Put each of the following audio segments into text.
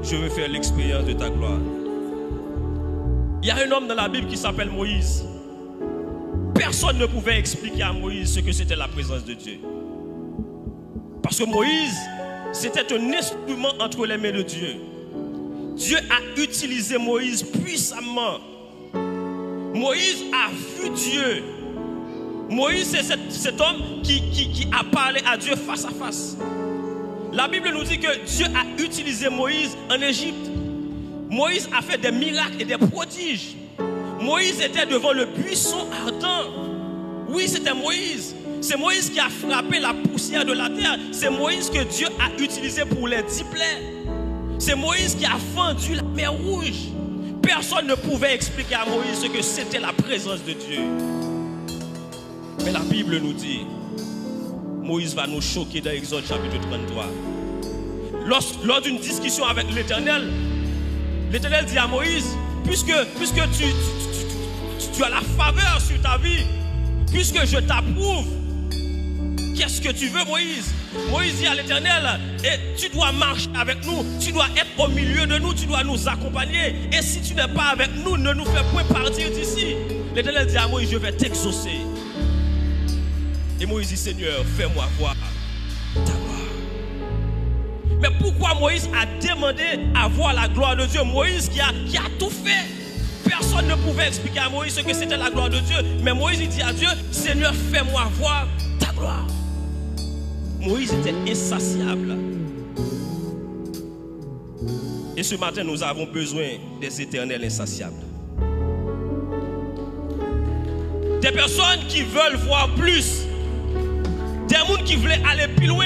je veux faire l'expérience de ta gloire. Il y a un homme dans la Bible qui s'appelle Moïse. Personne ne pouvait expliquer à Moïse ce que c'était la présence de Dieu. Parce que Moïse, c'était un instrument entre les mains de Dieu. Dieu a utilisé Moïse puissamment. Moïse a vu Dieu. Moïse, c'est cet homme qui a parlé à Dieu face à face. La Bible nous dit que Dieu a utilisé Moïse en Égypte. Moïse a fait des miracles et des prodiges. Moïse était devant le buisson ardent. Oui, c'était Moïse. C'est Moïse qui a frappé la poussière de la terre. C'est Moïse que Dieu a utilisé pour les 10 plaies. C'est Moïse qui a fendu la mer Rouge. Personne ne pouvait expliquer à Moïse ce que c'était la présence de Dieu. Mais la Bible nous dit, Moïse va nous choquer dans Exode chapitre 33. Lors d'une discussion avec l'Éternel, l'Éternel dit à Moïse, puisque tu as la faveur sur ta vie, puisque je t'approuve, qu'est-ce que tu veux, Moïse? Moïse dit à l'Éternel, tu dois marcher avec nous, tu dois être au milieu de nous, tu dois nous accompagner. Et si tu n'es pas avec nous, ne nous fais point partir d'ici. L'Éternel dit à Moïse, je vais t'exaucer. Et Moïse dit, Seigneur, fais-moi voir ta gloire. Mais pourquoi Moïse a demandé à voir la gloire de Dieu? Moïse qui a tout fait. Personne ne pouvait expliquer à Moïse ce que c'était la gloire de Dieu. Mais Moïse il dit à Dieu, Seigneur, fais-moi voir ta gloire. Moïse était insatiable. Et ce matin, nous avons besoin des éternels insatiables. Des personnes qui veulent voir plus. Des gens qui voulaient aller plus loin.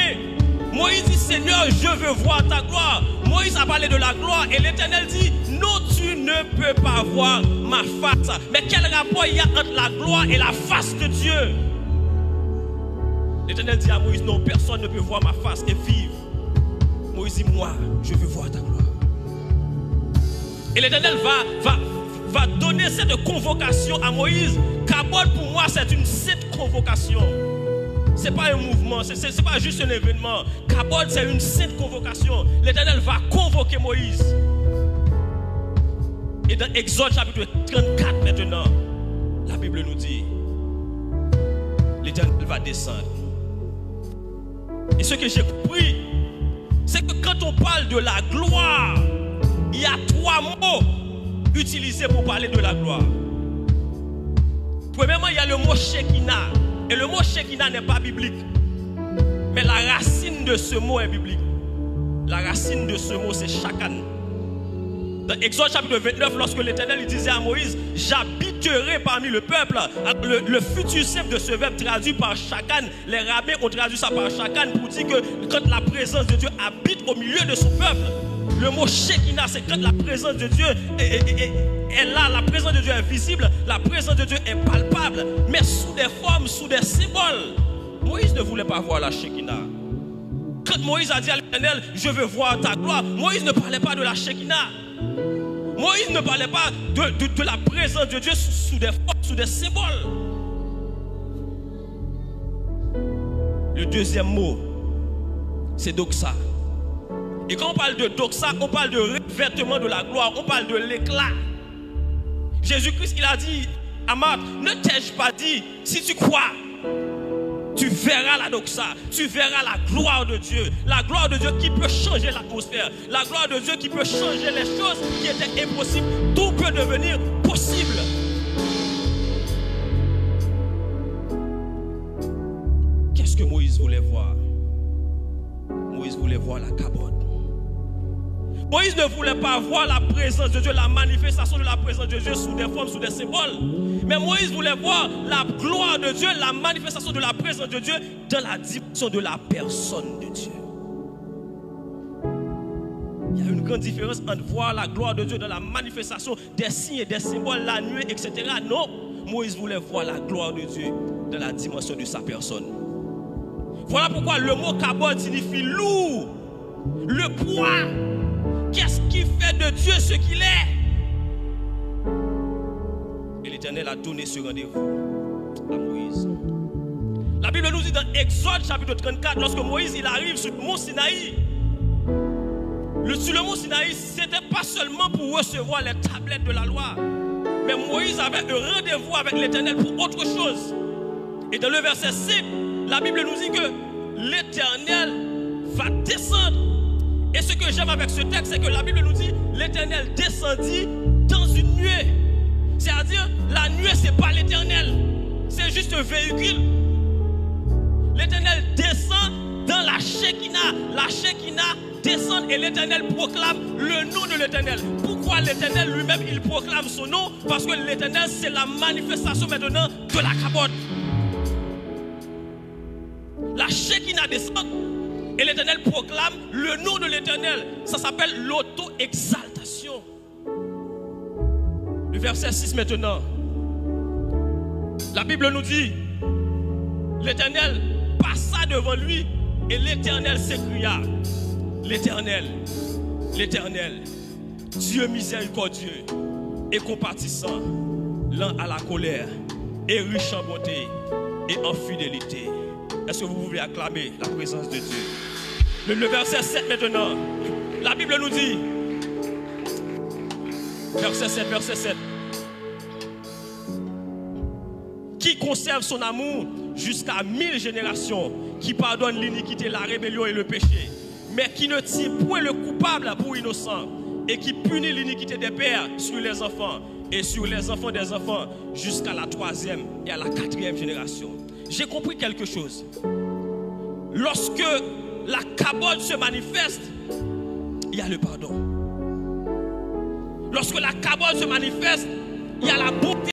Moïse dit, Seigneur, je veux voir ta gloire. Moïse a parlé de la gloire et l'Éternel dit, non, tu ne peux pas voir ma face. Mais quel rapport il y a entre la gloire et la face de Dieu? L'Éternel dit à Moïse, non, personne ne peut voir ma face et vivre. Moïse dit, moi, je veux voir ta gloire. Et l'Éternel va donner cette convocation à Moïse. Kabod pour moi, c'est une sainte convocation. Ce n'est pas un mouvement, ce n'est pas juste un événement. Kabod, c'est une sainte convocation. L'Éternel va convoquer Moïse. Et dans Exode chapitre 34 maintenant, la Bible nous dit, l'Éternel va descendre. Et ce que j'ai compris, c'est que quand on parle de la gloire, il y a 3 mots utilisés pour parler de la gloire. Premièrement, il y a le mot Shekinah. Et le mot Shekinah n'est pas biblique. Mais la racine de ce mot est biblique. La racine de ce mot, c'est Shakan. Dans Exode chapitre 29, lorsque l'Éternel disait à Moïse, j'habiterai parmi le peuple. Le futur chef de ce verbe traduit par Shakan. Les rabbins ont traduit ça par Shakan pour dire que quand la présence de Dieu habite au milieu de son peuple, le mot Shekinah, c'est quand la présence de Dieu est là, la présence de Dieu est visible, la présence de Dieu est palpable, mais sous des formes, sous des symboles. Moïse ne voulait pas voir la Shekinah. Quand Moïse a dit à l'Éternel, je veux voir ta gloire, Moïse ne parlait pas de la Shekinah. Moïse ne parlait pas de la présence de Dieu sous des formes, sous des symboles. Le deuxième mot, c'est doxa. Et quand on parle de doxa, on parle de revêtement de la gloire, on parle de l'éclat. Jésus-Christ, il a dit à Marc, ne t'ai-je pas dit, si tu crois, tu verras la doxa, tu verras la gloire de Dieu. La gloire de Dieu qui peut changer l'atmosphère. La gloire de Dieu qui peut changer les choses qui étaient impossibles. Tout peut devenir possible. Qu'est-ce que Moïse voulait voir? Moïse voulait voir la Kabod. Moïse ne voulait pas voir la présence de Dieu, la manifestation de la présence de Dieu sous des formes, sous des symboles. Mais Moïse voulait voir la gloire de Dieu, la manifestation de la présence de Dieu dans la dimension de la personne de Dieu. Il y a une grande différence entre voir la gloire de Dieu dans la manifestation des signes et des symboles, la nuée, etc. Non, Moïse voulait voir la gloire de Dieu dans la dimension de sa personne. Voilà pourquoi le mot Kabod signifie lourd, le poids. Qu'est-ce qui fait de Dieu ce qu'il est? Et l'Éternel a donné ce rendez-vous à Moïse. La Bible nous dit dans Exode chapitre 34, lorsque Moïse il arrive sur le mont Sinaï, Sur le mont Sinaï, ce n'était pas seulement pour recevoir les tablettes de la loi, mais Moïse avait un rendez-vous avec l'Éternel pour autre chose. Et dans le verset 5, la Bible nous dit que l'Éternel va descendre. Et ce que j'aime avec ce texte, c'est que la Bible nous dit l'Éternel descendit dans une nuée. C'est-à-dire, la nuée, ce n'est pas l'Éternel, c'est juste un véhicule. L'Éternel descend dans la Shekinah. La Shekinah descend et l'Éternel proclame le nom de l'Éternel. Pourquoi l'Éternel lui-même, il proclame son nom? Parce que l'Éternel, c'est la manifestation maintenant de la Kabod. La Shekinah descend et l'Éternel proclame le nom de l'Éternel. Ça s'appelle l'auto-exaltation. Le verset 6 maintenant. La Bible nous dit, l'Éternel passa devant lui et l'Éternel s'écria. L'Éternel, l'Éternel, Dieu miséricordieux et compatissant, lent à la colère et riche en bonté et en fidélité. Est-ce que vous voulez acclamer la présence de Dieu? Le verset 7 maintenant. La Bible nous dit, verset 7. Qui conserve son amour jusqu'à 1000 générations, qui pardonne l'iniquité, la rébellion et le péché, mais qui ne tient point le coupable pour innocent, et qui punit l'iniquité des pères sur les enfants et sur les enfants des enfants jusqu'à la 3e et à la 4e génération. J'ai compris quelque chose. Lorsque la Kabod se manifeste, il y a le pardon. Lorsque la Kabod se manifeste, il y a la bonté.